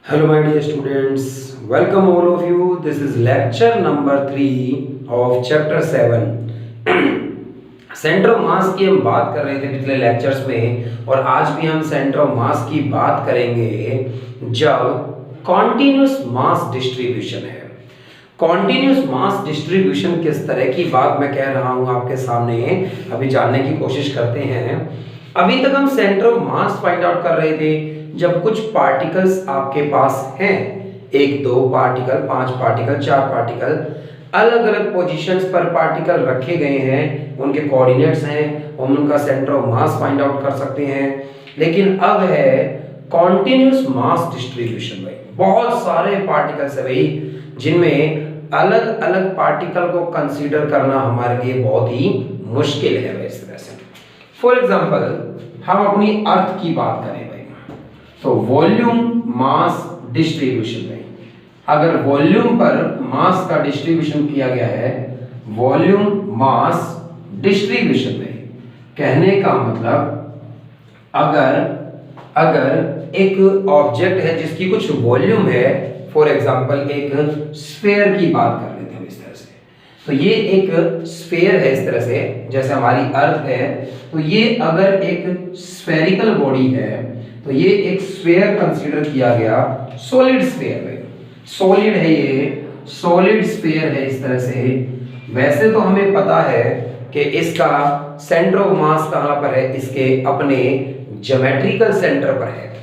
Hello, my dear students. Welcome all of you. This is lecture number 3 of chapter 7. Centre of मास की हम बात कर रहे थे पिछले लेक्चर्स में और आज भी हम सेंटर ऑफ मास की बात करेंगे जब कॉन्टिन्यूस मास डिस्ट्रीब्यूशन है। कॉन्टिन्यूस मास डिस्ट्रीब्यूशन किस तरह की बात मैं कह रहा हूं आपके सामने अभी जानने की कोशिश करते हैं। अभी तक हम centre of mass find out कर रहे थे जब कुछ पार्टिकल्स आपके पास हैं, एक दो पार्टिकल, पांच पार्टिकल, चार पार्टिकल, अलग अलग पोजीशंस पर पार्टिकल रखे गए हैं, उनके कोऑर्डिनेट्स हैं, हम उनका centre of mass find out कर सकते हैं। लेकिन अब है कॉन्टिन्यूस मास डिस्ट्रीब्यूशन। भाई बहुत सारे पार्टिकल्स है भाई जिनमें अलग अलग पार्टिकल को कंसीडर करना हमारे लिए बहुत ही मुश्किल है। इस तरह से फॉर एग्जांपल हम अपनी अर्थ की बात करें भाई, तो वॉल्यूम मास डिस्ट्रीब्यूशन में अगर वॉल्यूम पर मास का डिस्ट्रीब्यूशन किया गया है, वॉल्यूम मास डिस्ट्रीब्यूशन में कहने का मतलब अगर एक ऑब्जेक्ट है जिसकी कुछ वॉल्यूम है, फॉर एग्जांपल एक स्फीयर की बात कर लेते हैं इस तरह से, तो ये एक स्फीयर है इस तरह से जैसे हमारी अर्थ है, तो ये अगर एक स्फेरिकल बॉडी है तो ये एक स्फीयर कंसीडर किया गया, सॉलिड स्फीयर है, सॉलिड है, ये सॉलिड स्फीयर है इस तरह से। वैसे तो हमें पता है कि इसका सेंटर ऑफ मास कहां पर है, इसके अपने ज्योमेट्रिकल सेंटर पर है।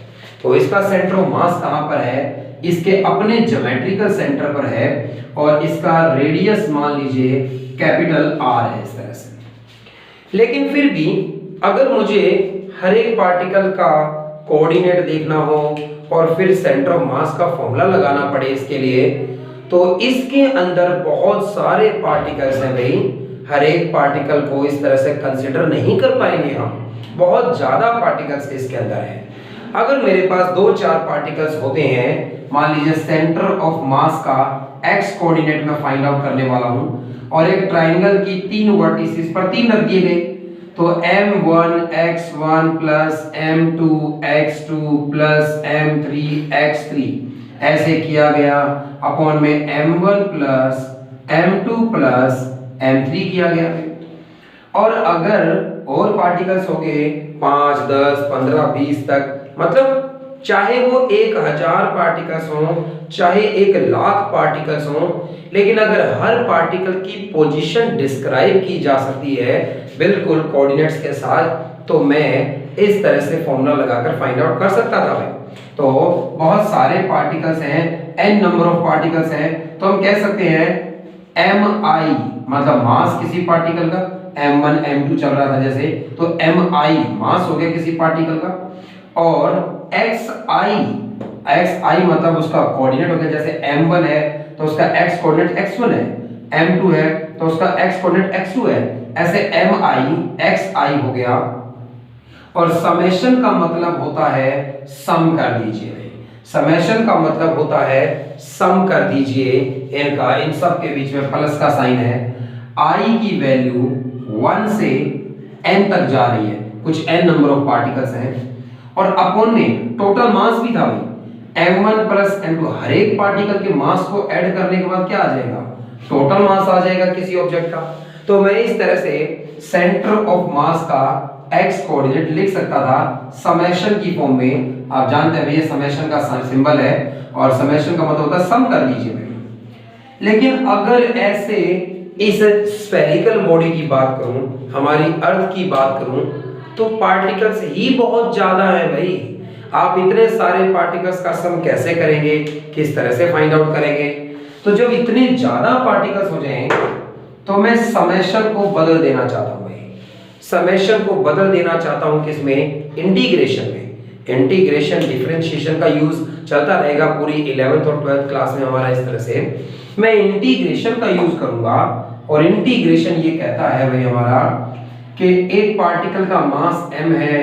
तो इसका सेंटर ऑफ मास कहां पर है, इसके अपने ज्योमेट्रिकल सेंटर पर है और इसका रेडियस मान लीजिए कैपिटल आर है इस तरह से। लेकिन फिर भी अगर मुझे हर एक पार्टिकल का कोऑर्डिनेट देखना हो और फिर सेंटर ऑफ मास का फॉर्मूला लगाना पड़े इसके लिए, तो इसके अंदर बहुत सारे पार्टिकल्स हैं भाई, हर एक पार्टिकल को इस तरह से कंसीडर नहीं कर पाएंगे हम, बहुत ज्यादा पार्टिकल्स इसके अंदर हैं। अगर मेरे पास दो चार पार्टिकल्स होते हैं, मान लीजिए सेंटर ऑफ मास का एक्स कोऑर्डिनेट में फाइंड आउट करने वाला हूं और एक ट्राइंगल की तीन वर्टिसेस पर तीन रख दिए गए, तो m1 x1 plus m2 x2 plus m3 x3 ऐसे किया गया, अपॉन में m1 plus m2 plus m3 किया गया। और अगर और पार्टिकल्स हो गए 5, 10, 15, 20 तक, मतलब चाहे वो 1000 पार्टिकल्स हो, चाहे 1,00,000 पार्टिकल्स हो, लेकिन अगर हर पार्टिकल की पोजीशन डिस्क्राइब की जा सकती है बिल्कुल कोऑर्डिनेट्स के साथ, तो मैं इस तरह से फॉर्मूला लगाकर फाइंड आउट कर सकता था भाई। तो बहुत सारे पार्टिकल्स हैं, n नंबर ऑफ पार्टिकल्स हैं, तो हम कह सकते हैं mi मतलब मास किसी पार्टिकल का, m1 m2 चल रहा था जैसे, तो mi मास हो गया किसी पार्टिकल का, और xi मतलब उसका कोऑर्डिनेट हो गया, जैसे m1 है तो उसका x कोऑर्डिनेट x1 है, m2 है तो उसका x कोऑर्डिनेट x2 है, ऐसे mi xi हो गया। और समेशन का मतलब होता है सम कर दीजिए, समेशन का मतलब होता है सम कर दीजिए इनका, इन सब के बीच में प्लस का साइन है। i की वैल्यू 1 से n तक जा रही है, कुछ n नंबर ऑफ पार्टिकल्स हैं, और अपॉन में टोटल मास भी था भाई m1 प्लस m2, हर एक पार्टिकल के मास को ऐड करने के बाद क्या आ जाएगा, टोटल मास आ जाएगा किसी ऑब्जेक्ट का। तो मैं इस तरह से सेंटर ऑफ मास का x कोऑर्डिनेट लिख सकता था समेशन की फॉर्म में। आप जानते हैं भैया समेशन का सिंबल है और समेशन का मतलब होता है सम कर दीजिए भाई। लेकिन अगर ऐसे इस स्फेरिकल बॉडी की बात करूं, हमारी अर्थ की बात करूं, तो पार्टिकल्स ही बहुत ज्यादा है भाई। आप इतने सारे पार्टिकल्स का सम कैसे करेंगे, किस तरह से फाइंड आउट करेंगे? तो जब इतने ज्यादा पार्टिकल्स हो जाएं तो मैं समेशन को बदल देना चाहता हूं भाई, समेशन को बदल देना चाहता हूं किसमें, इंटीग्रेशन में। इंटीग्रेशन डिफरेंशिएशन का यूज चलता रहेगा पूरी 11th और 12th क्लास में हमारा, इस तरह से मैं इंटीग्रेशन का यूज करूंगा। और इंटीग्रेशन ये कहता है भाई हमारा कि एक पार्टिकल का मास m है,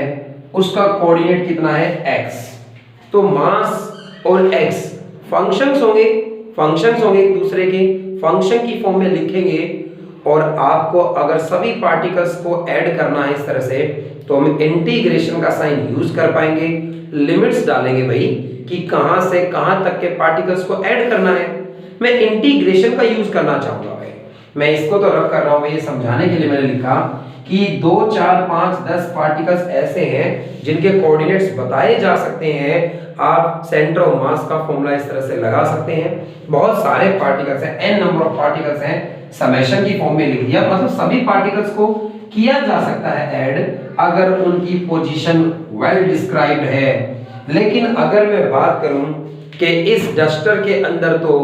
उसका कोऑर्डिनेट कितना है x, तो मास और x फंक्शंस होंगे एक दूसरे के, फंक्शन की फॉर्म में लिखेंगे। और आपको अगर सभी पार्टिकल्स को ऐड करना है इस तरह से, तो हम इंटीग्रेशन का साइन यूज कर पाएंगे। लिमिट्स डालेंगे भाई कि कहां से कहां तक के पार्टिकल्स को ऐड करना है। मैं इंटीग्रेशन का यूज करना चाहूंगा भाई। मैं इसको तो रख कर रहा हूं भाई, ये समझाने के लिए मैंने लिखा कि 2 4 5 10 पार्टिकल्स ऐसे हैं जिनके कोऑर्डिनेट्स बताए जा सकते हैं। आप सेंटर ऑफ मास का फॉर्मूला इस तरह से लगा सकते हैं। बहुत सारे पार्टिकल्स हैं, n नंबर ऑफ पार्टिकल्स हैं, समेशन की फॉर्म में लिख दिया। मतलब सभी पार्टिकल्स को किया जा सकता है ऐड अगर उनकी पोजीशन वेल डिस्क्राइब्ड है। लेकिन अगर मैं बात करूं कि इस डस्टर के अंदर तो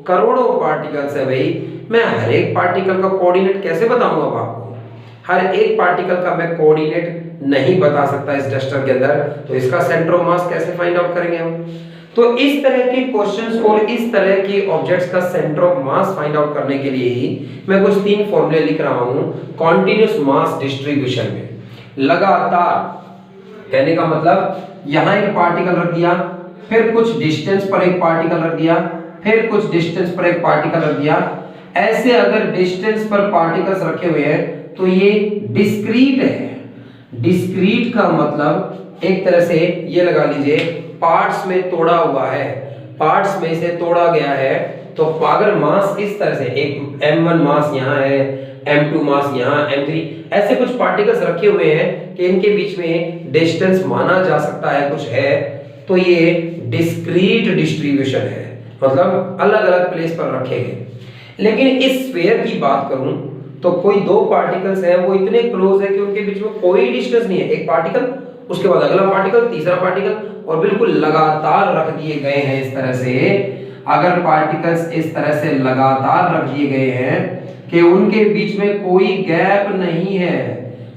करोड़ों पार्टिकल्स है भाई, मैं हर एक पार्टिकल का कोऑर्डिनेट कैसे बताऊंगा अब आपको? हर एक पार्टिकल का मैं कोऑर्डिनेट नहीं बता सकता इस डस्टर के अंदर, तो इसका सेंटर ऑफ मास कैसे फाइंड आउट करेंगे हम? तो इस तरह के क्वेश्चंस और इस तरह के ऑब्जेक्ट्स का centre of mass find out करने के लिए ही मैं कुछ 3 फॉर्मूले लिख रहा हूं कॉन्टिन्यूअस मास डिस्ट्रीब्यूशन में। लगातार कहने का मतलब यहां एक पार्टिकल रख दिया, फिर कुछ डिस्टेंस पर एक पार्टिकल रख दिया, फिर कुछ डिस्टेंस पर एक पार्टिकल रख दिया। ऐसे अगर डिस्टेंस पर पार्टिकल्स रखे हुए हैं तो ये डिस्क्रीट है। डिस्क्रीट का मतलब एक तरह से ये लगा लीजिए पार्ट्स में तोड़ा हुआ है, पार्ट्स में से तोड़ा गया है। तो अगर मास इस तरह से एक m1 मास यहाँ है, m2 मास यहाँ, m3 ऐसे कुछ पार्टिकल्स रखे हुए हैं कि इनके बीच में डिस्टेंस माना जा सकता है कुछ है, तो ये डिस्क्रीट डिस्ट्रीब्यूशन है, मतलब अलग अलग प्लेस पर रखे गए। लेकिन इस स्फीयर की बात करूं तो कोई 2 पार्टिकल्स हैं वो इतने क्लोज है कि उनके बीच में कोई डिस्टेंस नहीं है। एक पार्टिकल, उसके बाद अगला पार्टिकल, तीसरा पार्टिकल, और बिल्कुल लगातार रख दिए गए हैं इस तरह से। अगर पार्टिकल्स इस तरह से लगातार रख दिए गए हैं कि उनके बीच में कोई गैप नहीं है,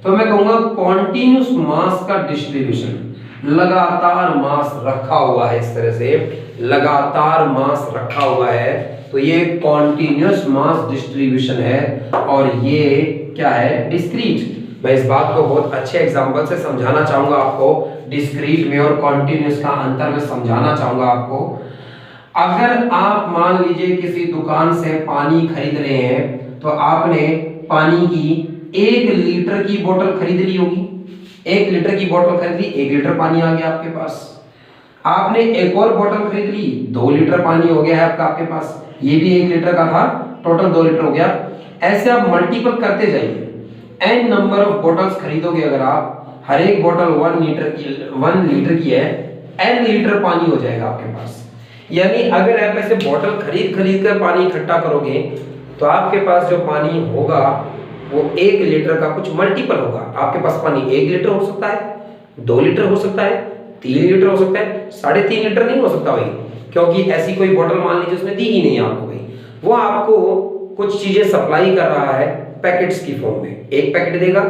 तो मैं कहूंगा कॉन्टिन्यूस मास का डिस्ट्रीब्यूशन। लगातार मास रखा हुआ है इस तरह से, लगातार मास रखा हुआ है, तो ये कॉन्टिन्यूस मास डिस्ट्रीब्यूशन है। और ये क्या है? डिस्क्रीट। मैं इस बात को बहुत अच्छे एग्जांपल से समझाना चाहूंगा आपको। डिस्क्रीट में और कॉन्टिन्यूस का अंतर मैं समझाना चाहूंगा आपको। अगर आप मान लीजिए किसी दुकान से पानी खरीद रहे हैं, तो आपने पानी की 1 लीटर की बोतल खरीद ली होगी। 1 लीटर की बोतल खरीद ली, 1 लीटर पानी आ गया आपके पास। आपने एक और बोतल खरीद ली, 2 लीटर पानी हो गया है आपके पास। ये भी 1 लीटर का था, टोटल 2 लीटर हो गया। ऐसे आप मल्टीपल करते जाइए, n नंबर ऑफ बोतल्स खरीदोगे अगर आप, हर एक बोतल 1 लीटर की है, n लीटर पानी हो जाएगा आपके पास। यानी अगर आप ऐसे बोतल खरीद कर पानी इकट्ठा करोगे तो आपके पास जो पानी होगा वो 1 लीटर का कुछ मल्टीपल होगा। आपके पास पानी 1 लीटर हो सकता है, 2 लीटर हो सकता है, 3 लीटर हो सकता है, 3.5 लीटर नहीं हो सकता भाई, क्योंकि ऐसी कोई बोतल मान लीजिए उसने दी ही नहीं आपको भाई। वो आपको कुछ चीजें सप्लाई कर रहा है पैकेट्स की फॉर्म में। 1 पैकेट देगा,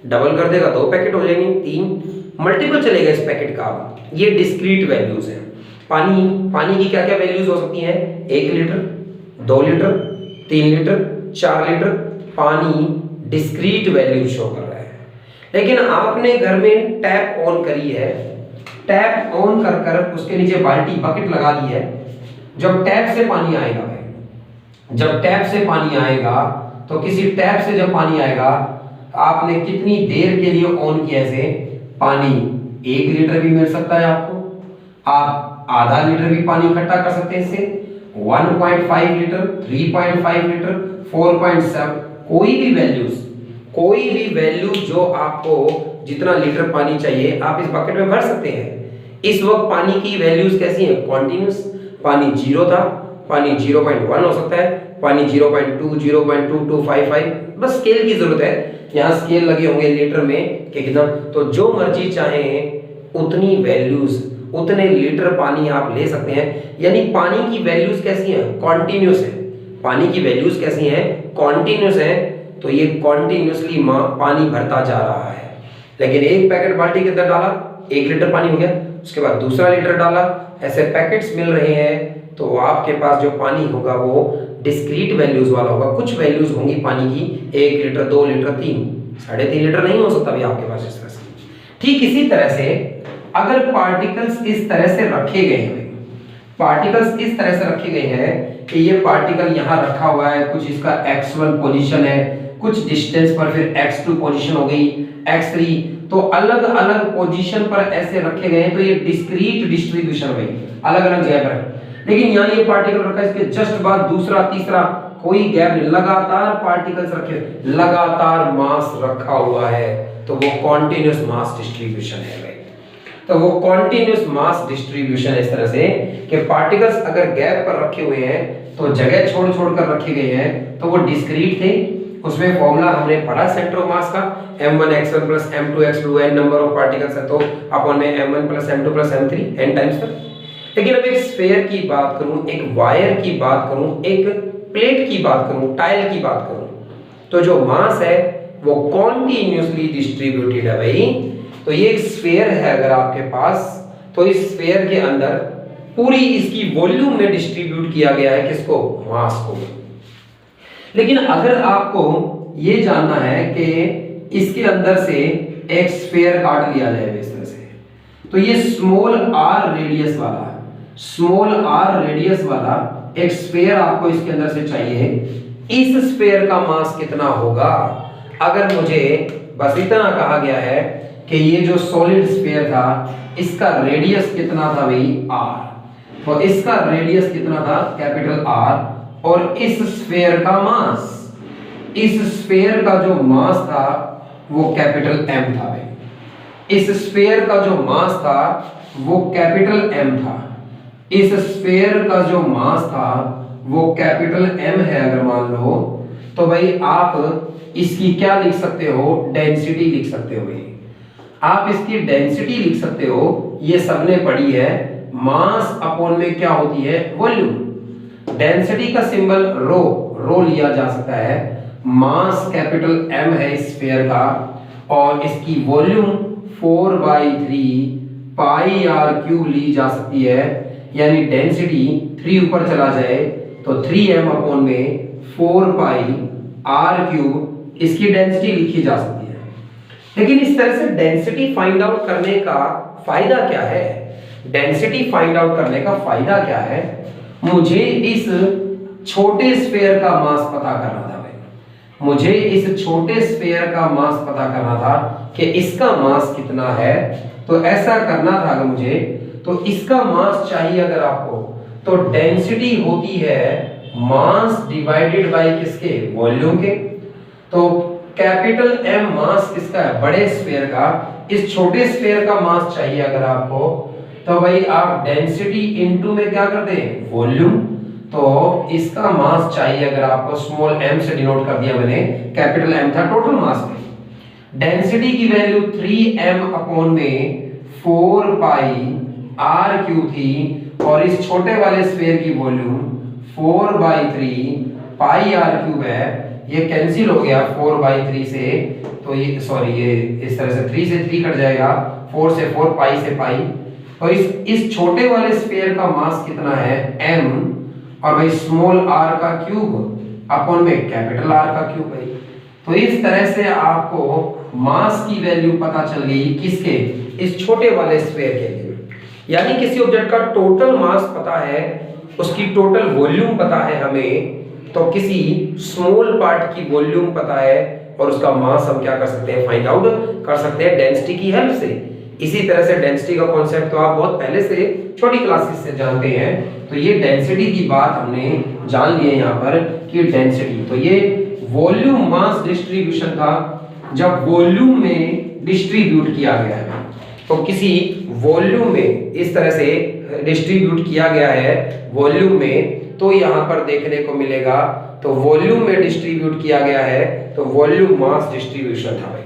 डबल कर देगा, 2 पैकेट हो जाएंगे, 3 मल्टीपल चलेगा इस पैकेट का। ये डिस्क्रीट वैल्यूज है। पानी की क्या क्या वैल्यूज हो सकती हैं? 1 लीटर, 2 लीटर, 3 लीटर, 4 लीटर। पानी डिस्क्रीट वैल्यू शो कर रहा है। लेकिन आपने घर में टैप ऑन करी है, टैप ऑन कर उसके नीचे बाल्टी बकेट लगा दी है। जब टैप से पानी आएगा भाई, जब टैप से पानी आएगा तो किसी टैप से जब पानी आएगा, आपने कितनी देर के लिए ऑन किया इसे? पानी 1 लीटर भी मिल सकता है आपको, आप आधा लीटर भी पानी इकट्ठा कर सकते हैं इससे, 1.5 लीटर, 3.5 लीटर, 4.7, कोई भी वैल्यू जो आपको जितना लीटर पानी चाहिए आप इस बकेट में भर सकते हैं। इस वक्त पानी की वैल्यूज कैसी हैं? कॉन्टिन्यूस। पानी 0 था, पानी 0.1 हो सकता है, पानी 0.2, 0.2255, बस स्केल की जरूरत है। यहाँ स्केल लगे होंगे लीटर में कि कितना, तो जो मर्जी चाहे उतनी वैल्यूज, उतने लीटर पानी आप ले सकते हैं। यानी पानी की वैल्यूज कैसी हैं? कॉन्टिन्यूस है। पानी की वैल्यूज कैसी हैं? कॉन्टिन्यूस है। तो ये कॉन्टिन्यूसली पानी भरता जा रहा है। लेकिन एक पैकेट बाल्टी के अंदर डाला, 1 लीटर पानी हो गया, उसके बाद दूसरा लीटर डाला, ऐसे पैकेट्स मिल रहे हैं, तो आपके पास जो पानी होगा वो डिस्क्रीट वैल्यूज वाला होगा। कुछ वैल्यूज होंगी पानी की, 1 लीटर, 2 लीटर, 3, 3.5 लीटर नहीं हो सकता भी आपके पास इस तरह से। ठीक इसी तरह से अगर पार्टिकल्स इस तरह से रखे गए हैं, पार्टिकल्स इस तरह से रखे गए हैं कि ये पार्टिकल यहाँ रखा हुआ है, कुछ इसका x1 पोजीशन है, कुछ डिस्टेंस पर फिर x2 पोजीशन हो गई, x3, तो अलग अलग पोजीशन पर ऐसे रखे गए हैं, तो ये डिस्क्रीट डिस्ट्रीब्यूशन में अलग अलग जगह पर। लेकिन यहाँ ये पार्टिकल रखा है, इसके जस्ट बाद दूसरा तीसरा कोई गैप नहीं, लगातार पार्टिकल्स रखे, लगातार मास रखा हुआ है, तो वो कॉन्टिन्यूस मास डिस्ट्रीब्यूशन है भाई। तो वो कॉन्टिन्यूस मास डिस्ट्रीब्यूशन इस तरह से कि पार्टिकल्स अगर गैप पर रखे हुए हैं तो जगह छोड़ छोड़ कर रखे गए हैं, तो वो डिस्क्रीट थे। उसमें फॉर्मूला हमने पढ़ा सेंटर ऑफ मास का, m1 x1 plus m2 x2 n number of particles है तो अपॉन में m1 plus m2 plus m3 n times पर। लेकिन अब एक स्फीयर की बात करूं, एक वायर की बात करूं, एक प्लेट की बात करूं, टाइल की बात करूं, तो जो मास है वो कॉन्टिन्यूसली डिस्ट्रीब्यूटेड है भाई। तो ये एक स्फीयर है अगर आपके पास, तो इस स्फीयर के अंदर पूरी इसकी वॉल्यूम में डिस्ट्रीब्यूट किया गया है किसको, मास को। लेकिन अगर आपको ये जानना है कि इसके अंदर से एक स्फीयर काट लिया जाए इस तरह से, तो ये स्मॉल r रेडियस वाला, स्मॉल r रेडियस वाला एक स्फीयर आपको इसके अंदर से चाहिए। इस स्फीयर का मास कितना होगा? अगर मुझे बस इतना कहा गया है कि ये जो सॉलिड स्फीयर था इसका रेडियस कितना था भाई r, तो इसका रेडियस कितना था कैपिटल R, और इस स्फीयर का मास, इस स्फीयर का जो मास था वो कैपिटल M था भाई। इस स्फीयर का जो मास था वो कैपिटल M था, इस स्फीयर का जो मास था वो कैपिटल M है अगर मान लो, तो भाई आप इसकी क्या लिख सकते हो, डेंसिटी लिख सकते हो भाई। आप इसकी डेंसिटी लिख सकते हो, ये सबने पढ़ी है, मास अपॉन में क्या होती है, वॉल्यूम। डेंसिटी का सिंबल रो, रो लिया जा सकता है, मास कैपिटल M है इस स्फीयर का, और इसकी वॉल्यूम 4/3 पाई r क्यूब ली जा सकती है, यानी डेंसिटी 3 ऊपर चला जाए तो 3m अपॉन में 4 पाई r क्यूब इसकी डेंसिटी लिखी जा सकती है। लेकिन इस तरह से डेंसिटी फाइंड आउट करने का फायदा क्या है? डेंसिटी फाइंड आउट करने का फायदा क्या है? मुझे इस छोटे स्फीयर का मास पता करना था भाई, मुझे इस छोटे स्फीयर का मास पता करना था कि इसका मास कितना है। तो ऐसा करना था अगर मुझे, तो इसका मास चाहिए अगर आपको, तो डेंसिटी होती है मास डिवाइडेड बाय किसके, वॉल्यूम के। तो कैपिटल M मास किसका है, बड़े स्फीयर का। इस छोटे स्फीयर का मास चाहिए अगर आपको, तो भाई आप डेंसिटी इनटू में क्या करते हैं, वॉल्यूम। तो इसका मास चाहिए अगर आपको, स्मॉल m से डिनोट कर दिया मैंने, कैपिटल M था टोटल मास में। डेंसिटी की वैल्यू 3m अपॉन में 4 पाई r क्यूब थी, और इस छोटे वाले स्फीयर की वॉल्यूम 4/3 पाई r क्यूब है। ये कैंसिल हो गया 4/3 से, तो ये सॉरी ये इस तरह से 3 से 3 कट जाएगा, 4 से 4, पाई से पाई। तो इस छोटे वाले स्फीयर का मास कितना है, m, और भाई स्मॉल r का क्यूब अपॉन में कैपिटल R का क्यूब भाई। तो इस तरह से आपको मास की वैल्यू पता चल गई किसके, इस छोटे वाले स्फीयर के लिए। यानी किसी ऑब्जेक्ट का टोटल मास पता है, उसकी टोटल वॉल्यूम पता है हमें, तो किसी स्मॉल पार्ट की वॉल्यूम पता है और उसका मास हम क्या कर सकते हैं, फाइंड आउट कर सकते हैं डेंसिटी की हेल्प से। इसी तरह से डेंसिटी का कॉन्सेप्ट तो आप बहुत पहले से छोटी क्लासेस से जानते हैं। तो ये डेंसिटी की बात हमने जान ली है यहाँ पर कि डेंसिटी, तो ये वॉल्यूम मास डिस्ट्रीब्यूशन था जब वॉल्यूम में डिस्ट्रीब्यूट किया गया है। तो किसी वॉल्यूम में इस तरह से डिस्ट्रीब्यूट किया गया है वॉल्यूम में, तो यहाँ पर देखने को मिलेगा, तो वॉल्यूम में डिस्ट्रीब्यूट किया गया है, तो वॉल्यूम मास डिस्ट्रीब्यूशन था भाई।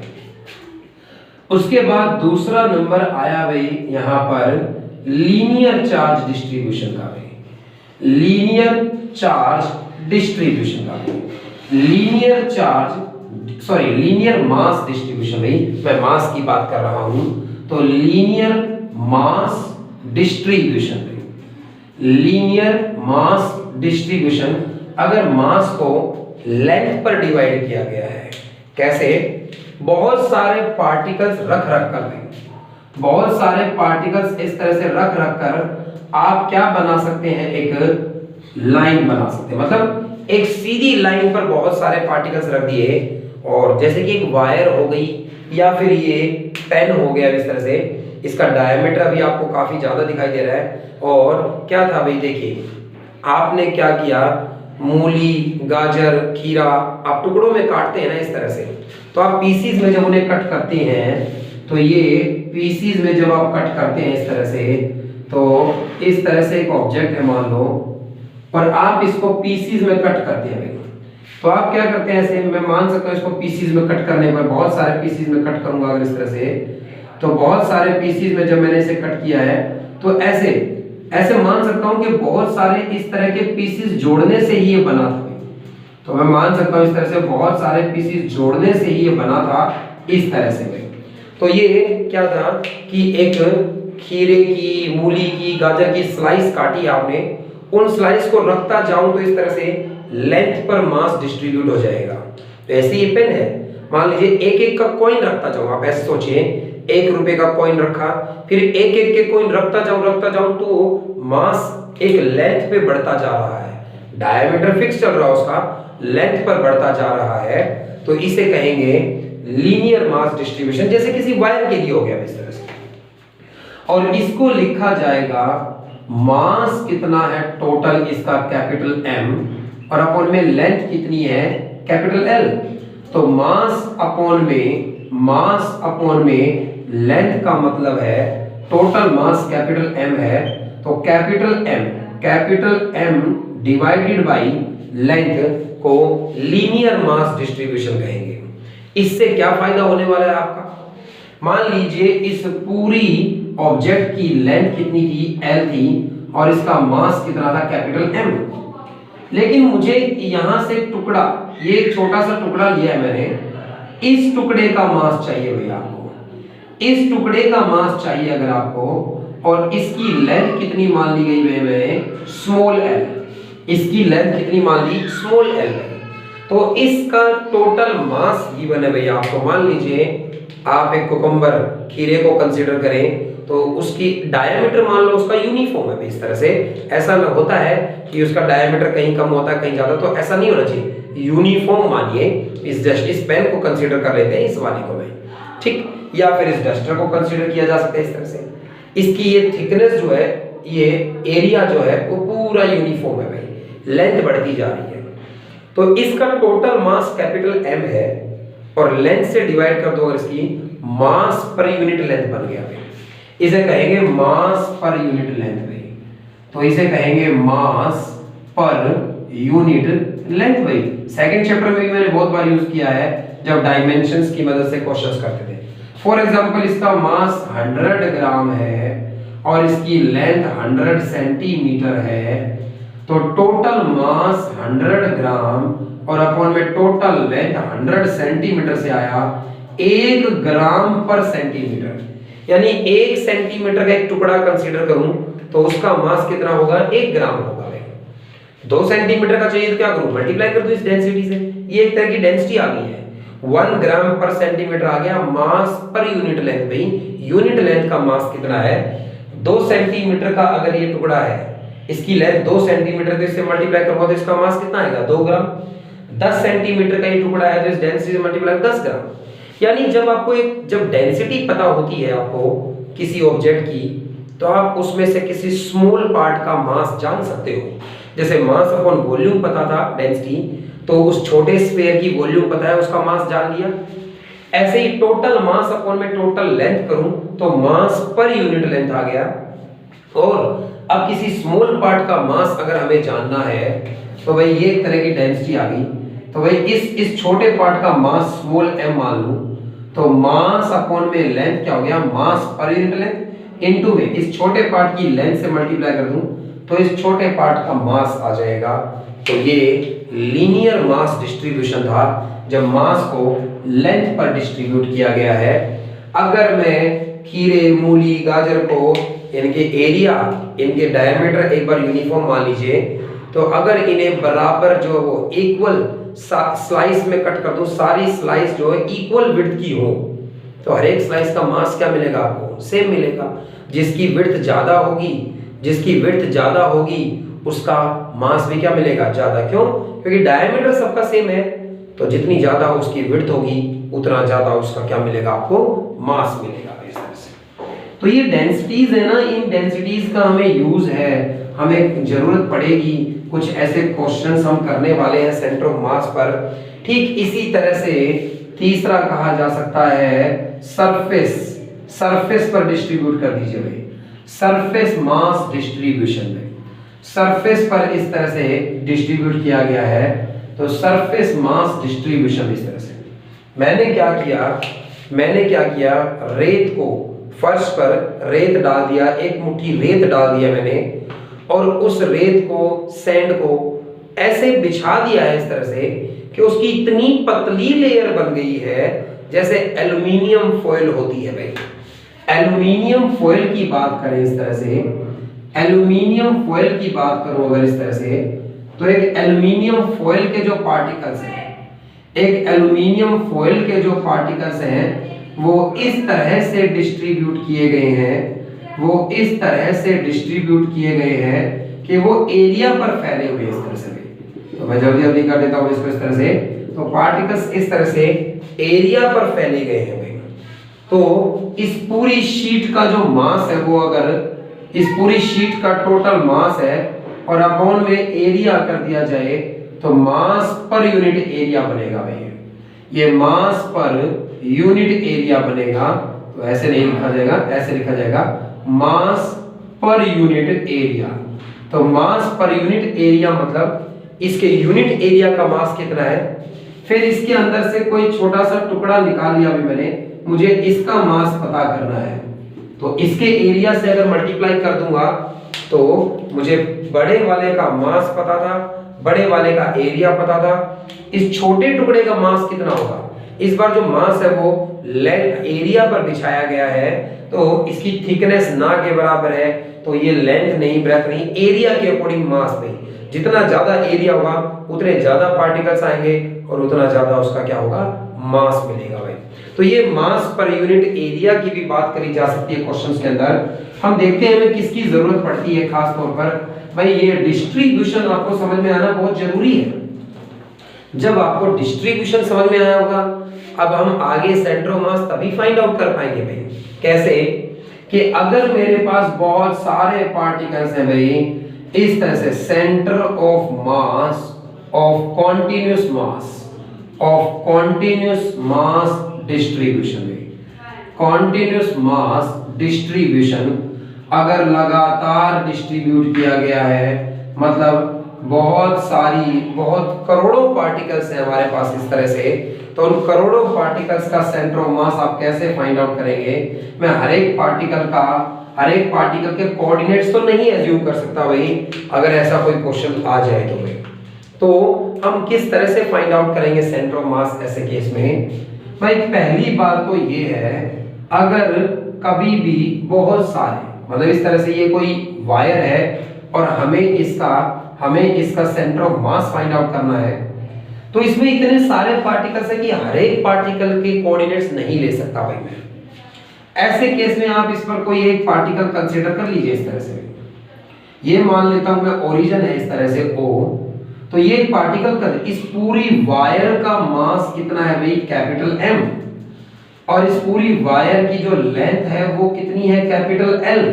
उसके बाद दूसरा नंबर आया भाई यहाँ पर लीनियर चार्ज डिस्ट्रीब्यूशन का भाई, लीनियर चार्ज डिस्ट्रीब्यूशन का भाई, linear charge sorry linear mass distribution भाई, मैं मास की बात कर रहा हूं। तो लीनियर मास डिस्ट्रीब्यूशन भाई, लीनियर मास डिस्ट्रीब्यूशन, अगर मास को लेंथ पर डिवाइड किया गया है, कैसे, बहुत सारे पार्टिकल्स रख कर देंगे, बहुत सारे पार्टिकल्स इस तरह से रख कर आप क्या बना सकते हैं, एक लाइन बना सकते हैं। मतलब एक सीधी लाइन पर बहुत सारे पार्टिकल्स रख दिए, और जैसे कि एक वायर हो गई, या फिर ये पेन हो गया इस तरह से, इसका डायमीटर अभी आपको काफी ज्यादा दिखाई दे रहा है। और क्या था भाई, देखिए आपने क्या किया, मूली, गाजर, खीरा आप टुकड़ों में काटते हैं ना इस तरह से, तो आप पीसीज में जब उन्हें कट करते हैं, तो ये पीसीज में जब आप कट करते हैं इस तरह से, तो इस तरह से एक ऑब्जेक्ट है मान लो, और आप इसको पीसीज में कट करते हैं। तो आप क्या करते हैं, ऐसे मैं मान सकता हूँ इसको पीसीज में कट करने पर, बहुत सारे पीसीज में कट करूंगा अगर इस तरह से, तो बहुत सारे पीसीज में जब मैंने इसे कट किया है, तो ऐसे ऐसे मान सकता हूँ कि बहुत सारे इस तरह के पीसीज जोड़ने से ही ये बना था। तो मैं मान सकता हूँ इस तरह से बहुत सारे पीसीज जोड़ने से ही ये बना था इस तरह से। तो ये क्या था कि एक खीरे की, मूली की, गाजर की स्लाइस काटी आपने, उन स्लाइस को रखता जाऊं तो इस तरह से लेंथ पर मास डिस्ट्रीब्यूट हो जाएगा। तो ऐसे ये पेन है, मान लीजिए एक एक का कॉइन रखता जाऊं, आप ऐसे सोचिए 1 रुपए का कॉइन रखा, फिर एक एक के कॉइन रखता जाऊं तो मास एक लेंथ पे बढ़ता जा रहा है, डायमीटर फिक्स चल रहा है उसका, लेंथ पर बढ़ता जा रहा है। तो इसे कहेंगे लीनियर मास डिस्ट्रीब्यूशन, जैसे किसी वायर के लिए हो गया इस तरह से। और इसको लिखा जाएगा मास कितना है टोटल इसका कैपिटल M, और अपॉन में लेंथ कितनी है कैपिटल L। तो मास अपॉन में लेंथ का मतलब है टोटल मास कैपिटल M है, तो capital M divided by length को लीनियर मास डिस्ट्रीब्यूशन कहेंगे। इससे क्या फायदा होने वाला है आपका, मान लीजिए इस पूरी ऑब्जेक्ट की लेंथ कितनी थी L थी, और इसका मास कितना था कैपिटल M, लेकिन मुझे यहां से टुकड़ा, ये एक छोटा सा टुकड़ा लिया है मैंने, इस टुकड़े का मास चाहिए भैया आपको, इस टुकड़े का मास चाहिए अगर आपको, और इसकी लेंथ कितनी मान ली गई है मैंने स्मॉल l, इसकी लेंथ कितनी मान ली स्मॉल l है। तो इसका टोटल मास गिवन है भैया आपको। मान लीजिए आप एक कुकुम्बर, खीरे को कंसीडर करें, तो उसकी डायमीटर मान लो उसका यूनिफॉर्म है इस तरह से, ऐसा ना होता है कि उसका डायमीटर कहीं कम होता है कहीं ज्यादा, तो ऐसा नहीं होना चाहिए, यूनिफॉर्म मानिए। इस पेन को कंसीडर कर लेते हैं, इस वाले को नहीं, ठीक, या फिर इस डस्टर को कंसीडर किया जा सकता है इस तरह से। इसकी ये थिकनेस जो है, ये एरिया जो है वो पूरा यूनिफॉर्म है भाई, लेंथ बढ़ती जा रही है। तो इसका टोटल मास कैपिटल M है, और लेंथ से डिवाइड कर दो अगर इसकी, मास पर यूनिट लेंथ बन गया भाई, इसे कहेंगे मास पर यूनिट लेंथ भाई। तो इसे कहेंगे मास पर यूनिट लेंथ भाई। सेकंड चैप्टर में भी मैंने बहुत बार यूज किया है जब डायमेंशंस की मदद से क्वेश्चंस करते थे। फॉर एग्जांपल इसका मास 100 ग्राम है और इसकी लेंथ 100 सेंटीमीटर है, तो टोटल मास 100 ग्राम और अपॉन में टोटल लेंथ 100 सेंटीमीटर से आया 1 ग्राम पर सेंटीमीटर, यानी 1 सेंटीमीटर का एक टुकड़ा कंसीडर करूं तो उसका मास कितना होगा 1 ग्राम होगा। 2 सेंटीमीटर का चाहिए तो क्या करूं, मल्टीप्लाई कर दूं इस डेंसिटी से, ये एक तरह की डेंसिटी आ गई है। 1 ग्राम पर सेंटीमीटर आ गया मास पर यूनिट लेंथ भाई। यूनिट लेंथ का मास कितना है, 2 सेंटीमीटर का अगर ये टुकड़ा है, इसकी लेंथ 2 सेंटीमीटर, तो इससे मल्टीप्लाई करूंगा तो इसका मास कितना आएगा 2 ग्राम। 10 सेंटीमीटर का ये टुकड़ा है तो इस डेंसिटी से मल्टीप्लाई 10 ग्राम। यानी जब आपको जब डेंसिटी पता होती है आपको किसी ऑब्जेक्ट की, तो आप उसमें से किसी स्मॉल पार्ट का मास जान सकते हो। जैसे मास अपॉन वॉल्यूम पता था डेंसिटी, तो उस छोटे स्फीयर की वॉल्यूम पता है, उसका मास जान लिया। ऐसे ही टोटल मास अपॉन में टोटल लेंथ करूं तो मास पर यूनिट लेंथ आ गया। और अब किसी स्मॉल पार्ट का मास अगर हमें जानना है तो भाई ये एक तरह की डेंसिटी आ गई। तो भाई इस छोटे पार्ट का मास स्मॉल m मान लूं, तो मास अपॉन में लेंथ क्या हो गया, मास पर यूनिट लेंथ इनटू में इस छोटे पार्ट की लेंथ से मल्टीप्लाई कर दूं तो इस छोटे पार्ट का मास आ जाएगा। तो ये लीनियर मास डिस्ट्रीब्यूशन था जब मास को लेंथ पर डिस्ट्रीब्यूट किया गया है। अगर मैं खीरे, मूली, गाजर को इनके एरिया, इनके डायमीटर एक बार यूनिफॉर्म मान लीजिए, तो अगर इन्हें बराबर जो वो इक्वल स्लाइस में कट कर दूं, सारी स्लाइस जो है इक्वल विड्थ की हो, तो हर एक स्लाइस का मास क्या मिलेगा आपको, सेम मिलेगा। जिसकी विड्थ ज्यादा होगी उसका मास भी क्या मिलेगा, ज्यादा। क्यों? क्योंकि डायमीटर सबका सेम है, तो जितनी ज्यादा उसकी विड्थ होगी उतना ज्यादा उसका क्या मिलेगा, आपको मास मिलेगा इस तरह से। तो ये डेंसिटीज है ना, इन डेंसिटीज का हमें यूज है, हमें जरूरत पड़ेगी, कुछ ऐसे क्वेश्चंस हम करने वाले हैं सेंटर ऑफ मास पर। ठीक इसी तरह से तीसरा कहा जा सकता है सरफेस, सरफेस पर डिस्ट्रीब्यूट कर दीजिए भाई, सरफेस मास डिस्ट्रीब्यूशन में, सरफेस पर इस तरह से डिस्ट्रीब्यूट किया गया है, तो सरफेस मास डिस्ट्रीब्यूशन इस तरह से। मैंने क्या किया, रेत को फर्श पर रेत डाल दिया, एक मुट्ठी रेत डाल दिया मैंने, और उस रेत को, सैंड को ऐसे बिछा दिया है इस तरह से कि उसकी इतनी पतली लेयर बन गई है जैसे एल्युमिनियम फॉयल होती है भाई। एल्युमिनियम फॉयल की बात करें इस तरह से, एल्युमिनियम फॉयल की बात करो अगर इस तरह से, तो एक एल्युमिनियम फॉयल के जो पार्टिकल्स हैं, एक एल्युमिनियम फॉयल के जो पार्टिकल्स हैं वो इस तरह से डिस्ट्रीब्यूट किए गए हैं, वो इस तरह से डिस्ट्रीब्यूट किए गए हैं कि वो एरिया पर फैले हुए इस तरह से। तो मैं जल्दी कर देता हूं इसको इस तरह से, तो पार्टिकल्स इस तरह से एरिया पर फैले गए हैं भाई। तो इस पूरी शीट का जो मास है वो, अगर इस पूरी शीट का टोटल मास है और अपॉन में एरिया कर दिया जाए तो मास पर यूनिट एरिया बनेगा भाई। ये मास पर यूनिट एरिया बनेगा, तो ऐसे नहीं लिखा जाएगा, ऐसे लिखा जाएगा मास पर यूनिट एरिया। तो मास पर यूनिट एरिया मतलब इसके यूनिट एरिया का मास कितना है, फिर इसके अंदर से कोई छोटा सा टुकड़ा निकाल लिया अभी मैंने, मुझे इसका मास पता करना है, तो इसके एरिया से अगर मल्टीप्लाई कर दूंगा तो मुझे बड़े वाले का मास पता था, बड़े वाले का एरिया पता था, इस छोटे टुकड़े का मास कितना होगा। इस बार जो मास है वो लेंथ एरिया पर बिछाया गया है, तो इसकी थिकनेस ना के बराबर है, तो ये लेंथ नहीं, ब्रेथ नहीं, एरिया के अकॉर्डिंग मास नहीं। जितना ज्यादा एरिया होगा उतने ज्यादा पार्टिकल्स आएंगे और उतना ज्यादा उसका क्या होगा, मास मिलेगा भाई। तो ये मास पर यूनिट एरिया की भी बात करी जा सकती है क्वेश्चंस के अंदर। हम देखते हैं हमें किसकी जरूरत पड़ती है खास तौर पर भाई, ये डिस्ट्रीब्यूशन आपको समझ में आना बहुत जरूरी है। जब आपको डिस्ट्रीब्यूशन समझ में आया होगा, अब हम आगे सेंटर ऑफ मास तभी फाइंड आउट कर पाएंगे भाई। कैसे कि अगर मेरे पास बहुत सारे पार्टिकल्स हैं भाई इस तरह से, centre of mass of continuous mass, of continuous mass distribution में, कॉन्टिन्यूअस मास डिस्ट्रीब्यूशन अगर लगातार डिस्ट्रीब्यूट किया गया है, मतलब बहुत करोड़ों पार्टिकल्स हैं हमारे पास इस तरह से, तो उन करोड़ों पार्टिकल्स का सेंटर ऑफ मास आप कैसे फाइंड आउट करेंगे। मैं हर एक पार्टिकल के कोऑर्डिनेट्स तो नहीं एज्यूम कर सकता भाई, अगर ऐसा कोई क्वेश्चन आ जाए तो भाई, तो हम किस तरह से फाइंड आउट करेंगे सेंटर ऑफ मास ऐसे केस में भाई। पहली बात तो ये है, अगर कभी भी बहुत सारे, मतलब इस तरह से ये कोई वायर है और हमें इसका centre of mass find out करना है, तो इसमें इतने सारे पार्टिकल्स है कि हर एक पार्टिकल के कोऑर्डिनेट्स नहीं ले सकता भाई मैं। ऐसे केस में आप इस पर कोई एक पार्टिकल कंसीडर कर लीजिए इस तरह से, ये मान लेता हूं मैं ओरिजिन है इस तरह से O, तो ये पार्टिकल का इस पूरी वायर का मास कितना है भाई, कैपिटल M, और इस पूरी वायर की जो लेंथ है वो कितनी है, कैपिटल L।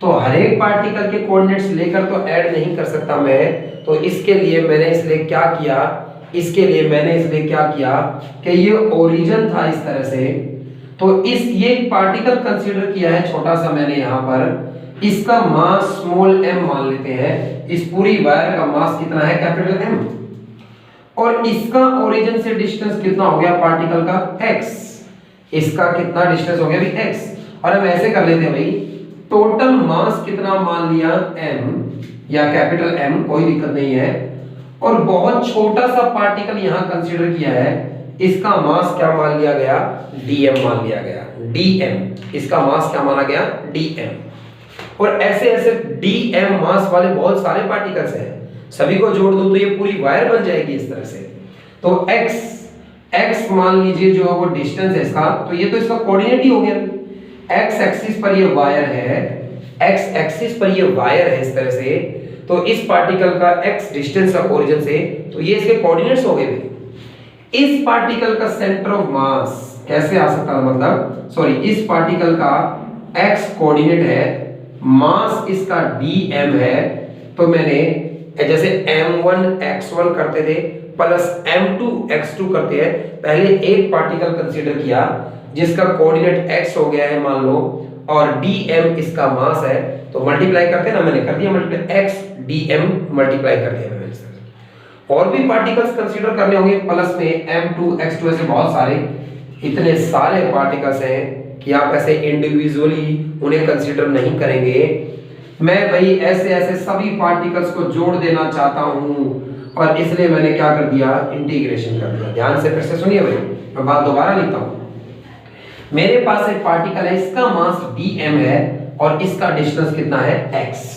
तो हर एक पार्टिकल के कोऑर्डिनेट्स लेकर तो ऐड नहीं कर सकता मैं, तो इसके लिए मैंने इसलिए क्या किया कि ये ओरिजिन था इस तरह से, तो ये पार्टिकल कंसीडर किया है छोटा सा मैंने यहाँ पर, इसका मास स्मॉल m मान लेते हैं, इस पूरी वायर का मास कितना है, कैपिटल M, और इसका ओरिजिन से डिस्टेंस कितना हो गया पार्टिकल का, x, इसका कितना डिस्टेंस हो गया भी x, और हम ऐसे कर लेते हैं भाई, टोटल मास कितना मान लिया m या कैपिटल M, कोई दिक्कत नहीं है, और बहुत छोटा सा पार्टिकल यहां कंसीडर किया है, इसका मास क्या मान लिया गया, dm मान लिया गया, dm, इसका मास क्या माना गया, dm। और ऐसे ऐसे dm मास वाले बहुत सारे पार्टिकल्स हैं, सभी को जोड़ दो तो ये पूरी वायर बन जाएगी इस तरह से। तो x मान लीजिए जो वो डिस्टेंस है इसका, तो ये तो इसका कोऑर्डिनेट ही हो गया, x एक्सिस पर ये वायर है, x एक्सिस पर ये वायर है इस तरह से, तो इस पार्टिकल का x डिस्टेंस है ओरिजिन से, तो ये इसके कोऑर्डिनेट्स हो गए। इस पार्टिकल का सेंटर ऑफ मास कैसे आ सकता है, मतलब सॉरी, इस पार्टिकल का x कोऑर्डिनेट है, मास इसका dm है, तो मैंने जैसे m1 x1 करते थे प्लस m2 x2 करते हैं, पहले एक पार्टिकल कंसीडर किया जिसका कोऑर्डिनेट x हो गया है मान लो, और dm इसका मास है, तो मल्टीप्लाई करते हैं ना, मैंने कर दिया मल्टीप्लाई, x dm मल्टीप्लाई कर दिया मैंने। और भी पार्टिकल्स कंसीडर करने होंगे प्लस में m2 x2, ऐसे बहुत सारे, इतने सारे पार्टिकल्स हैं कि आप ऐसे इंडिविजुअली उन्हें कंसीडर नहीं करेंगे। मैं भाई ऐसे ऐसे सभी पार्टिकल्स को जोड़ देना चाहता हूं, और इसलिए मैंने क्या कर दिया, इंटीग्रेशन कर दिया। ध्यान से फिर से सुनिए भाई, मैं बात दोबारा लिखता हूं। मेरे पास एक पार्टिकल है, इसका मास dm है और इसका डिस्टेंस कितना है, x,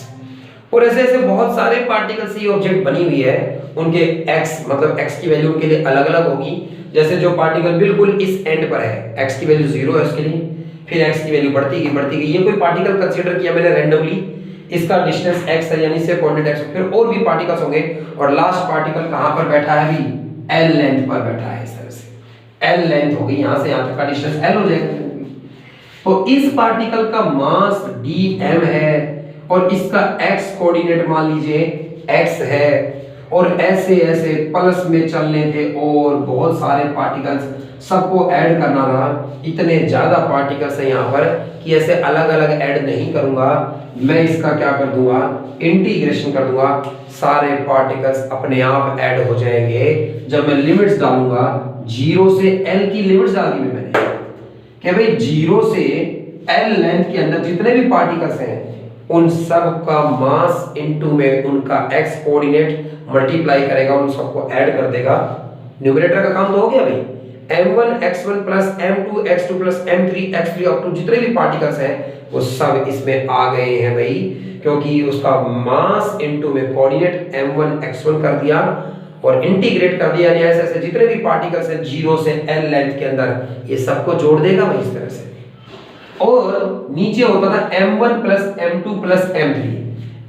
और ऐसे ऐसे बहुत सारे पार्टिकल्स ये ऑब्जेक्ट बनी हुई है, उनके x मतलब x की वैल्यू उनके लिए अलग अलग होगी। जैसे जो पार्टिकल बिल्कुल इस एंड पर है, x की वैल्यू 0 है उसके लिए, फिर x की वैल्यू बढ़ती गई। ये कोई पार्टिकल कंसीडर किया मैंने रैंडमली, इसका डिस्टेंस x है यानी इससे कोऑर्डिनेट x, फिर और भी पार्टिकल्स होंगे, और लास्ट पार्टिकल कहां पर बैठा है अभी, l लेंथ पर बैठा है। इस तरह से l लेंथ हो गई, यहां से यहां तक का डिस्टेंस l हो जाएगा। तो इस पार्टिकल का मास dm है और इसका x कोऑर्डिनेट मान लीजिए x है, और ऐसे ऐसे प्लस में चलने थे और बहुत सारे पार्टिकल्स, सबको ऐड करना था। इतने ज्यादा पार्टिकल्स हैं यहाँ पर कि ऐसे अलग अलग ऐड नहीं करूंगा, मैं इसका क्या कर दूंगा, इंटीग्रेशन कर दूंगा, सारे पार्टिकल्स अपने आप ऐड हो जाएंगे। जब मैं लिमिट्स डालूंगा, 0 से l की लिमिट्स डाल दी मैंने, कि भाई 0 से l लेंथ के अंदर जितने भी पार्टिकल्स हैं उन सब का मास इनटू में उनका x कोऑर्डिनेट मल्टीप्लाई करेगा, उन सबको ऐड कर देगा। न्यूमरेटर का काम तो हो गया भाई, m1 x1 plus m2 x2 plus m3 x3 up to जितने भी पार्टिकल्स हैं वो सब इसमें आ गए हैं भाई, क्योंकि उसका मास इनटू में कोऑर्डिनेट m1 x1 कर दिया और इंटीग्रेट कर दिया, यानी ऐसे ऐसे जितने भी पार्टिकल्स हैं 0 से l लेंथ के अंदर, ये सबको जोड़ देगा भाई इस तरह से। और नीचे होता था m1 plus m2 plus m3,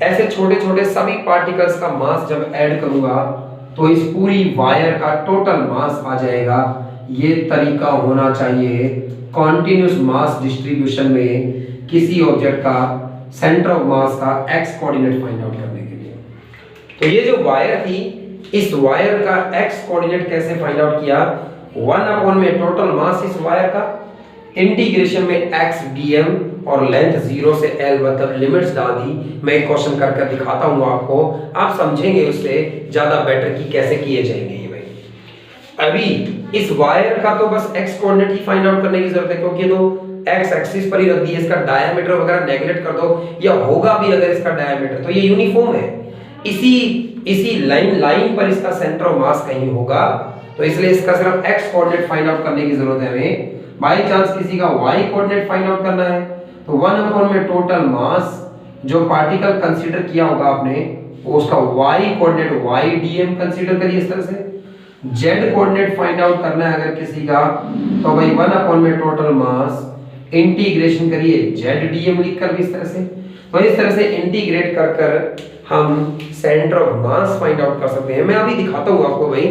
ऐसे छोटे छोटे सभी पार्टिकल्स का मास जब ऐड करूंगा तो इस पूरी वायर का टोटल मास आ जाएगा। ये तरीका होना चाहिए कॉन्टिन्यूस मास डिस्ट्रीब्यूशन में किसी ऑब्जेक्ट का सेंटर ऑफ मास का x कोऑर्डिनेट फाइंड आउट करने के लिए। तो ये जो वायर थी, इस वायर का x कोऑर्डिनेट कैसे फाइंड आउट किया, 1 में टोटल मास इस वायर का, इंटीग्रेशन में x dm और लेंथ 0 से l, मतलब लिमिट्स डाल दी। मैं एक क्वेश्चन करके दिखाता हूँ आपको, आप समझेंगे उससे ज्यादा बेटर कि कैसे किए जाएंगे ये भाई। अभी इस वायर का तो बस x कोऑर्डिनेट ही फाइंड आउट करने की जरूरत है, क्योंकि तो x एक्सिस पर ही रख दिया, इसका डायमीटर वगैरह नेगलेक्ट कर दो, या होगा भी अगर इसका डायमीटर तो ये यूनिफॉर्म है, इसी लाइन पर इसका सेंटर ऑफ मास कहीं होगा, तो इसलिए इसका सिर्फ x कोऑर्डिनेट फाइंड आउट करने की जरूरत है हमें। बाई चांस किसी का y कोऑर्डिनेट फाइंड आउट करना है तो 1 में टोटल मास जो पार्टिकल कंसीडर किया होगा आपने, उसका y coordinate y dm consider करिए इस तरह से। z कोऑर्डिनेट फाइंड आउट करना है अगर किसी का, तो भाई 1 में टोटल मास इंटीग्रेशन करिए z dm लिखकर भी इस तरह से। तो इस तरह से इंटीग्रेट कर कर हम centre of mass find out कर सकते हैं। मैं अभी दिखाता हूँ आपको भाई,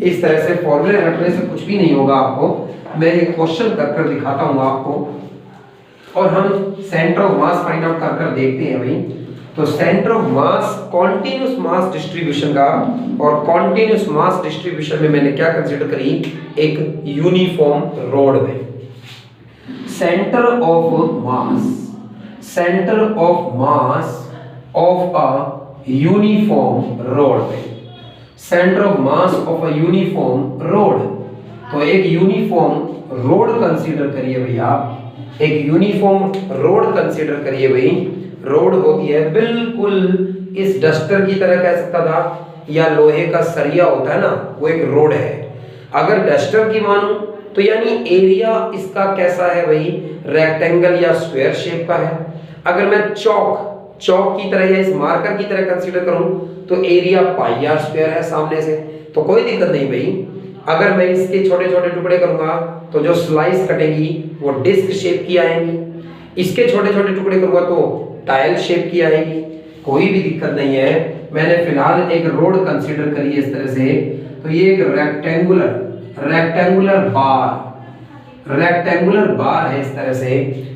इस तरह से फॉर्मूले रटने से कुछ भी नहीं होगा आपको, मैं एक क्वेश्चन कर दिखाता हूँ आपको, और हम centre of mass find out कर देखते हैं भाई। तो centre of mass continuous mass distribution का, और कॉन्टिन्यूस मास डिस्ट्रीब्यूशन में मैंने क्या कंसीडर करी, एक यूनिफॉर्म रोड में centre of mass of a uniform rod में, centre of mass of a uniform rod. तो एक यूनिफॉर्म रोड कंसीडर करिए भैया, एक यूनिफॉर्म रोड कंसीडर करिए भाई। रोड होती है बिल्कुल इस डस्टर की तरह कह सकता था, या लोहे का सरिया होता है ना, वो एक रोड है। अगर डस्टर की मानूं तो यानी एरिया इसका कैसा है भाई, रेक्टेंगल या स्क्वायर शेप का है। अगर मैं चौक की तरह या इस मार्कर की तरह कंसीडर करूं तो एरिया पाई आर स्क्वायर है सामने से, तो कोई दिक्कत नहीं भाई। अगर मैं इसके छोटे छोटे टुकड़े करूंगा तो जो स्लाइस कटेगी वो डिस्क शेप की आएंगी, इसके छोटे छोटे टुकड़े करूंगा तो टाइल शेप की आएगी, कोई भी दिक्कत नहीं है। मैंने फिलहाल एक रोड कंसीडर करी है इस तरह से, तो ये एक रेक्टेंगुलर रेक्टेंगुलर बार है इस तरह से।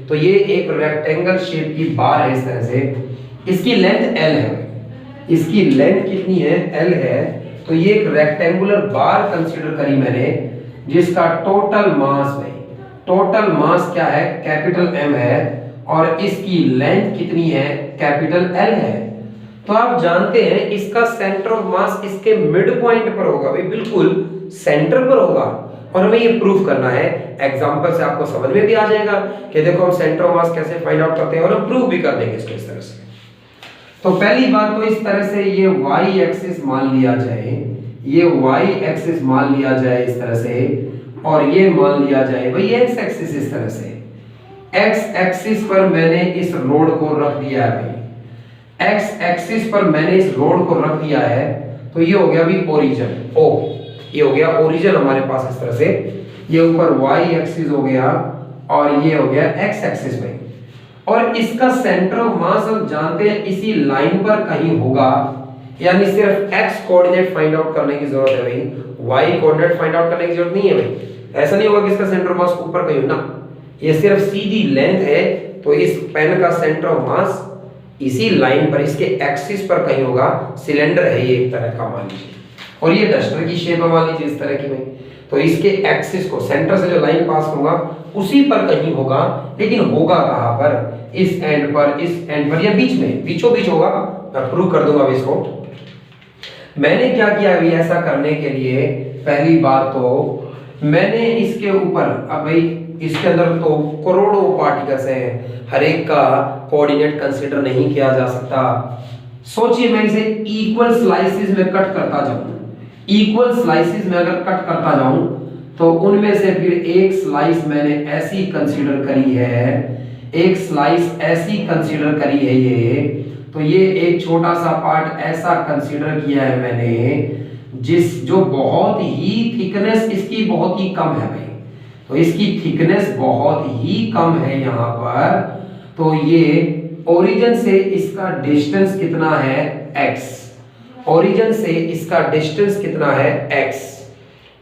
तो ये एक रेक्टेंगल शेप की बार है इस तरह से। इसकी लेंथ L है, इसकी लेंथ कितनी है, L है। तो ये एक रेक्टेंगुलर बार कंसीडर करी मैंने, जिसका टोटल मास क्या है, कैपिटल M है, और इसकी लेंथ कितनी है, कैपिटल L है। तो आप जानते हैं इसका सेंटर ऑफ मास इसके मिड पॉइंट पर होगा भाई, बिल्कुल सेंटर पर होगा। और हमें ये प्रूफ करना है, एग्जांपल से आपको समझ में भी आ जाएगा कि देखो हम सेंटर ऑफ मास कैसे फाइंड आउट करते हैं, और हम प्रूफ भी कर देंगे इसको इस तरह से। तो पहली बात तो इस तरह से ये y एक्सिस मान लिया जाए, ये y एक्सिस मान लिया जाए इस तरह से, और ये मान लिया जाए भाई x एक्सिस इस तरह से। x एक्सिस पर मैंने इस रोड को रख दिया है भाई, x एक्सिस पर मैंने इस रोड को रख दिया है। तो ये हो गया भाई ओरिजिन, ओ ये हो गया ओरिजिन हमारे पास इस तरह से। ये ऊपर y एक्सिस हो गया और ये हो गया x एक्सिस भाई। और इसका सेंटर ऑफ मास हम जानते हैं इसी लाइन पर कहीं होगा, यानी सिर्फ x कोऑर्डिनेट फाइंड आउट करने की जरूरत है भाई, y कोऑर्डिनेट फाइंड आउट करने की जरूरत नहीं है भाई। ऐसा नहीं होगा कि इसका सेंटर ऑफ मास ऊपर कहीं हो ना, ये सिर्फ सीधी लेंथ है। तो इस पेन का सेंटर ऑफ मास इसी लाइन पर, इसके एक्सिस पर कहीं होगा। सिलेंडर है ये एक तरह का मान लीजिए, और ये डस्टर की शेप है मान लीजिए इस तरह की भाई। तो इसके एक्सिस को सेंटर से जो लाइन पास करूंगा उसी पर कहीं होगा, लेकिन होगा कहां पर, इस एंड पर, इस एंड पर, या बीच में, बीचों बीच होगा। मैं प्रूव कर दूंगा इसको। मैंने क्या किया अभी ऐसा करने के लिए, पहली बात तो मैंने इसके ऊपर, अब भाई इसके अंदर तो करोड़ों पार्टिकल्स हैं, हर एक का कोऑर्डिनेट कंसीडर नहीं किया जा सकता। सोचिए मैं इसे इक्वल स्लाइसेस में कट करता जाऊं, इक्वल स्लाइसेस में अगर कट करता जाऊं तो उनमें से फिर एक स्लाइस मैंने ऐसी कंसीडर करी है, एक स्लाइस ऐसी कंसीडर करी है ये। तो ये एक छोटा सा पार्ट ऐसा कंसीडर किया है मैंने, जो बहुत ही थिकनेस इसकी बहुत ही कम है भाई। तो इसकी थिकनेस बहुत ही कम है यहाँ पर। तो ये ओरिजिन से इसका डिस्टेंस कितना है, x, ओरिजिन से इसका डिस्टेंस कितना है, x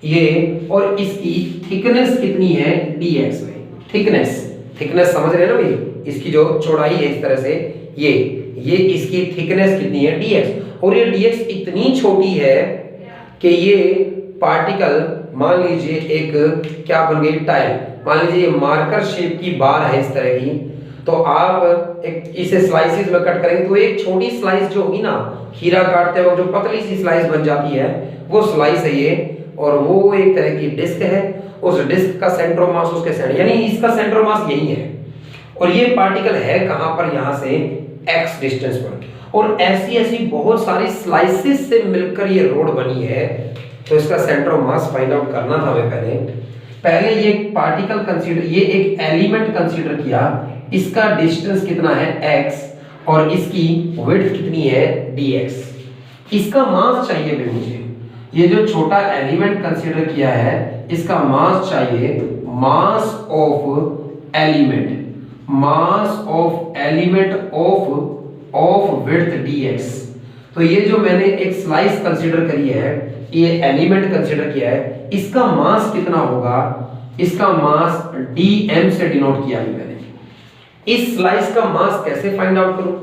ये, और इसकी थिकनेस कितनी है, dx भाई। थिकनेस समझ रहे हैं ना भाई, इसकी जो चौड़ाई है इस तरह से, ये इसकी थिकनेस कितनी है, dx। और ये dx इतनी छोटी है कि ये पार्टिकल, मान लीजिए एक क्या बन गई, टाइल, मान लीजिए ये मार्कर शेप की बार है इस तरह की। तो आप एक इसे स्लाइसेस में कट करेंगे तो एक छोटी स्लाइस जो होगी ना, खीरा काटते वक्त जो पतली सी स्लाइस बन जाती है, वो स्लाइस है ये। और वो एक तरह की डिस्क है, उस डिस्क का सेंटर ऑफ मास उसके सेंटर, यानी इसका सेंटर ऑफ मास यही है। और ये पार्टिकल है कहां पर, यहां से x डिस्टेंस पर। और ऐसी बहुत सारी स्लाइसेस से मिलकर ये रोड बनी है। तो इसका centre of mass find out करना था हमें। पहले ये पार्टिकल कंसीडर, ये एक एलिमेंट कंसीडर किया, इसका डिस्टेंस कितना है x, और इसकी विड्थ कितनी है dx। इसका मास चाहिए भी मुझे, ये जो छोटा एलिमेंट कंसीडर किया है इसका मास चाहिए, mass of element of width dx। तो ये जो मैंने एक स्लाइस कंसीडर करी है, ये एलिमेंट कंसीडर किया है, इसका मास कितना होगा, इसका मास dm से डिनोट किया है मैंने। इस स्लाइस का मास कैसे फाइंड आउट करूं,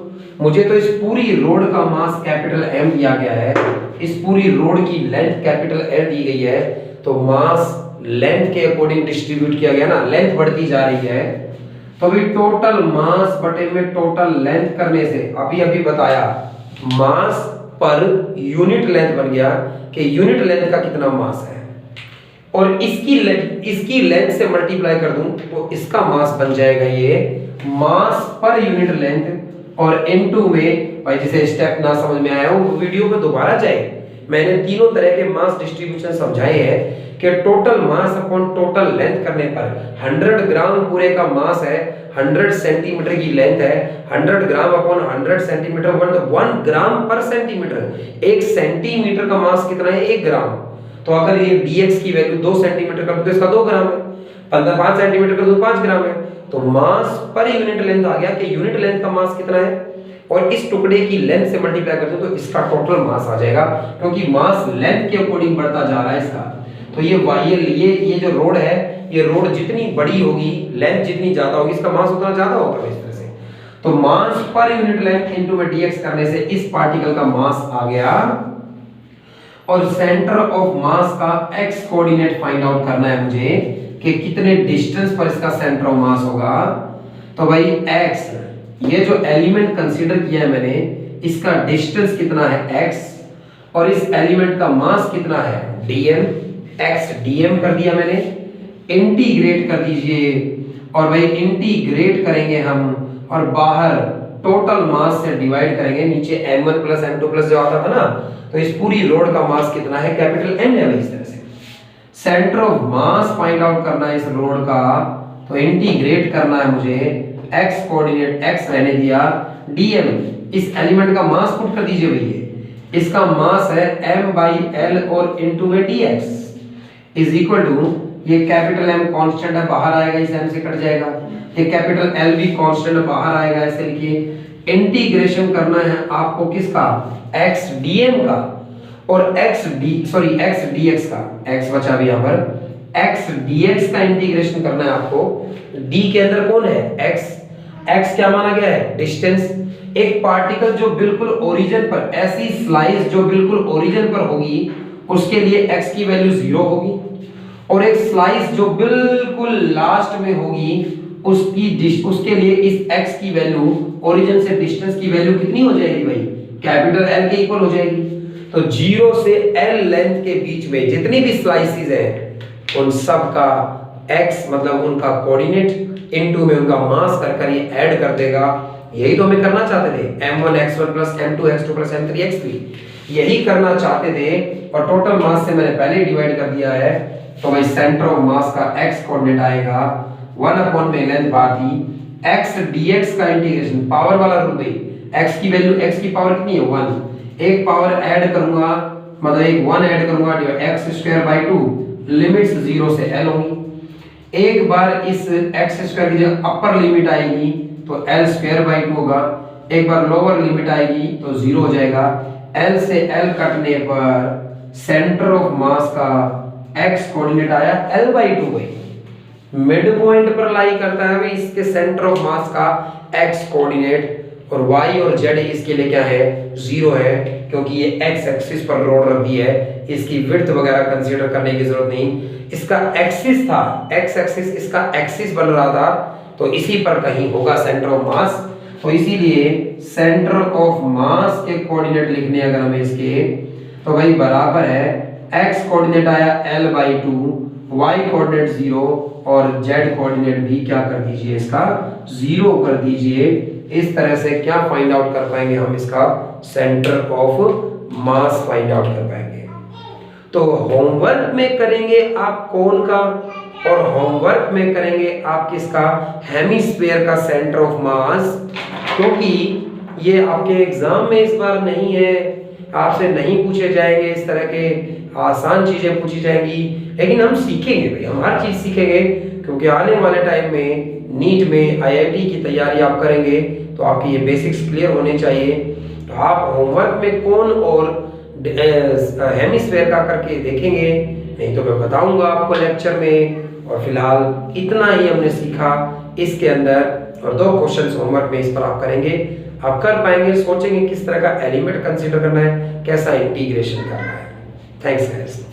मुझे तो इस पूरी रोड का मास कैपिटल M दिया गया है, इस पूरी रोड की लेंथ कैपिटल L दी गई है। तो मास लेंथ के अकॉर्डिंग डिस्ट्रीब्यूट किया गया ना, लेंथ बढ़ती जा रही है। तो अभी टोटल मास बटे में टोटल लेंथ करने से अभी बताया, मास पर यूनिट लेंथ बन गया कि यूनिट लेंथ का कितना मास है, और इसकी लेंथ से मल्टीप्लाई कर दूं तो इसका मास बन जाएगा ये मास पर यूनिट लेंथ। और n2 में भाई जिसे स्टेप ना समझ में आया वो वीडियो में दोबारा जाए, मैंने तीनों तरह के मास डिस्ट्रीब्यूशन समझाए हैं कि total mass upon total length करने पर 100 ग्राम पूरे का मास है, 100 सेंटीमीटर की लेंथ है, 100 ग्राम अपॉन 100 सेंटीमीटर 1 ग्राम पर सेंटीमीटर। 1 सेंटीमीटर का मास कितना है, 1 ग्राम। तो अगर ये dx की वैल्यू 2 सेंटीमीटर कर दो तो इसका 2 ग्राम है, 5 सेंटीमीटर कर दो 5 ग्राम है। तो मास पर यूनिट लेंथ आ गया कि यूनिट लेंथ का मास कितना है, और इस टुकड़े की लेंथ से मल्टीप्लाई कर दो तो इसका टोटल मास आ जाएगा, क्योंकि मास लेंथ के अकॉर्डिंग बढ़ता जा रहा है इसका। तो ये YL ये जो रोड है, ये रोड जितनी बड़ी होगी, लेंथ जितनी ज्यादा होगी, इसका मास उतना ज्यादा होता है इस तरह से। तो मास पर यूनिट लेंथ इनटू में dx करने से इस पार्टिकल का मास आ गया, और सेंटर ऑफ मास का x कोऑर्डिनेट फाइंड आउट करना है मुझे कि कितने डिस्टेंस पर इसका सेंटर ऑफ मास होगा। तो भाई x, ये जो एलिमेंट कंसीडर किया है मैंने, इसका डिस्टेंस कितना है x, और इस एलिमेंट का मास कितना है dm, x dm कर दिया मैंने, इंटीग्रेट कर दीजिए, और भाई इंटीग्रेट करेंगे हम, और बाहर टोटल मास से डिवाइड करेंगे, नीचे m1 प्लस m2 प्लस जो आता था ना, तो इस पूरी रोड का मास कितना है, कैपिटल N है भाई। इस तरह से centre of mass find out करना है इस रोड का, तो इंटीग्रेट करना है मुझे, x कोऑर्डिनेट x रहने दिया, dm, इस एलिमेंट का मास पुट कर दीजिए भैया, इसका मास है m/l और इनटू में dx इज इक्वल टू, ये कैपिटल M कांस्टेंट है, बाहर आएगा, इस m से कट जाएगा, ये कैपिटल L भी कांस्टेंट है, बाहर आएगा, ऐसे लिखिए। इंटीग्रेशन करना है आपको किसका, x dm का, और x dx का, x बचा भी यहाँ पर, x dx का इंटीग्रेशन करना है आपको। d के अंदर कौन है, x क्या माना गया है, डिस्टेंस। एक पार्टिकल जो बिल्कुल ओरिजिन पर, ऐसी स्लाइस जो बिल्कुल ओरिजिन पर होगी, उसके लिए x की वैल्यू 0 होगी, और एक स्लाइस जो बिल्कुल लास्ट में होगी, उसके लिए इस x की वैल्यू, ओरिजिन से डिस्टेंस की वैल्यू कितनी हो जाएगी भाई, कैपिटल L के इक्वल हो जाएगी। तो 0 से L लेंथ के बीच में जितनी भी स्लाइसेस हैं, उन सब का x मतलब उनका कोऑर्डिनेट इनटू में उनका मास कर ये ऐड कर देगा। यही तो हमें करना चाहते थे, m1 x1 plus m2 x2 plus m3 x3, यही करना चाहते थे, और टोटल मास से मैंने पहले ही डिवाइड कर दिया है। तो भाई सेंटर ऑफ मास का x कोऑर्डिनेट आएगा 1 में लेंथ बार थी, x dx का इंटीग्रेशन, पावर वाला रूल भाई, x की वैल्यू, x की पावर कितनी है 1, एक पावर ऐड करूंगा, मतलब एक 1 ऐड करूंगा, x²/2, लिमिट्स 0 से L होंगी। एक बार इस x² की जगह अपर लिमिट आएगी तो L²/2 होगा, एक बार लोअर लिमिट आएगी तो 0 हो जाएगा। L से L कटने पर सेंटर ऑफ मास का x कोऑर्डिनेट आया L/2 भाई, मिड पॉइंट पर लाई करता है भाई इसके सेंटर ऑफ मास का x कोऑर्डिनेट, और y और z इसके लिए क्या है, 0 है, क्योंकि ये x एक्सिस पर रोड रखी है, इसकी विड्थ वगैरह कंसीडर करने की जरूरत नहीं, इसका एक्सिस था, x एक्सिस इसका एक्सिस बन रहा था, तो इसी पर कहीं होगा सेंटर ऑफ मास। तो इसीलिए सेंटर ऑफ मास के कोऑर्डिनेट लिखने अगर हमें इसके, तो भाई बराबर है, x कोऑर्डिनेट आया L/2, y कोऑर्डिनेट 0, और z कोऑर्डिनेट भी क्या कर दीजिए, इसका 0 कर दीजिए। इस तरह से क्या फाइंड आउट कर पाएंगे हम, इसका centre of mass find out कर पाएंगे। तो होमवर्क में करेंगे आप कौन का, और होमवर्क में करेंगे आप किसका, हेमिस्फीयर का सेंटर ऑफ मास, क्योंकि ये आपके एग्जाम में इस बार नहीं है, आपसे नहीं पूछे जाएंगे, इस तरह के आसान चीजें पूछी जाएंगी, लेकिन हम सीखेंगे भाई, हम हर चीज सीखेंगे, क्योंकि आने वाले टाइम में नीट में IIT की तैयारी आप करेंगे तो आपकी ये बेसिक्स क्लियर होने चाहिए। तो आप होमवर्क में कौन और हेमिस्फीयर का करके देखेंगे, नहीं तो मैं बताऊंगा आपको लेक्चर में। और फिलहाल इतना ही हमने सीखा इसके अंदर, और 2 क्वेश्चंस होमवर्क में इस पर आप करेंगे, आप कर पाएंगे, सोचेंगे किस तरह का एलिमेंट कंसीडर करना है, कैसा इंटीग्रेशन करना है। Thanks guys.